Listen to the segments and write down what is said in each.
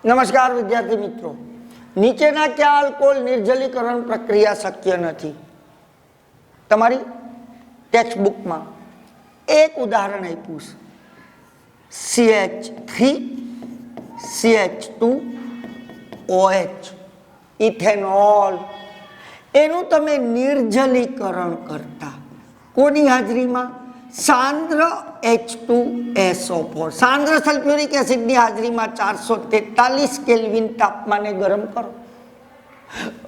નમસ્કાર વિદ્યાર્થી મિત્રો, નીચેના કયા આલ્કોહોલ નિર્જલીકરણ પ્રક્રિયા શક્ય નથી? તમારી ટેક્સ્ટ બુકમાં એક ઉદાહરણ આપ્યું છે, CH3CH2OH ઇથેનોલ. એનું તમે નિર્જલીકરણ કરતા કોની હાજરીમાં? સાંદ્ર H2SO4 સાંદ્ર સલ્ફ્યુરિક એસિડની હાજરીમાં 443 કેલ્વિન તાપમાને ગરમ કરો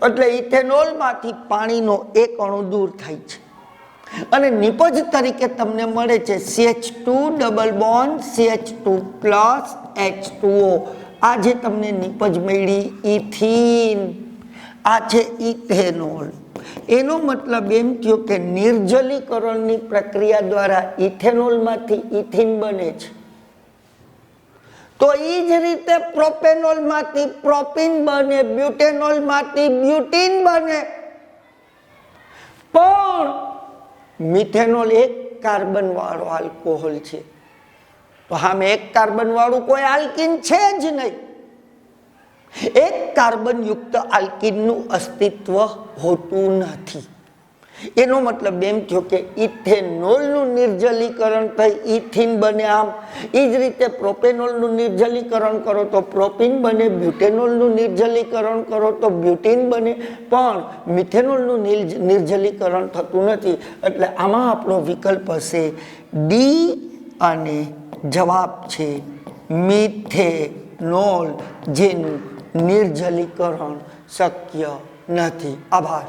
એટલે ઇથેનોલમાંથી પાણીનો એક અણુ દૂર થાય છે અને નિપજ તરીકે તમને મળે છે CH2 double bond CH2 plus H2O. આ જે તમને નિપજ મળી ઇથીન, આ છે ઇથેનોલ. એનો મતલબ એમ થયો કે નિર્જલીકરણની પ્રક્રિયા દ્વારા ઇથેનોલમાંથી ઇથીન બને છે. તો એ જ રીતે પ્રોપેનોલમાંથી પ્રોપીન બને, બ્યુટેનોલમાંથી બ્યુટીન બને. પણ મિથેનોલ એક કાર્બન વાળો આલ્કોહોલ છે, તો આમ એક કાર્બન વાળું કોઈ આલ્કીન છે જ નહીં. એક કાર્બન યુક્ત આલ્કીનનું અસ્તિત્વ હોતું નથી. એનો મતલબ એમ થયો કે ઇથેનોલનું નિર્જલીકરણ થઈ ઇથીન બને. આમ એ જ રીતે પ્રોપેનોલનું નિર્જલીકરણ કરો તો પ્રોપીન બને, બ્યુટેનોલનું નિર્જલીકરણ કરો તો બ્યુટીન બને, પણ મિથેનોલનું નિર્જલીકરણ થતું નથી. એટલે આમાં આપણો વિકલ્પ હશે ડી અને જવાબ છે મિથેનોલ, જેનું નિર્જલીકરણ શક્ય નથી. આભાર.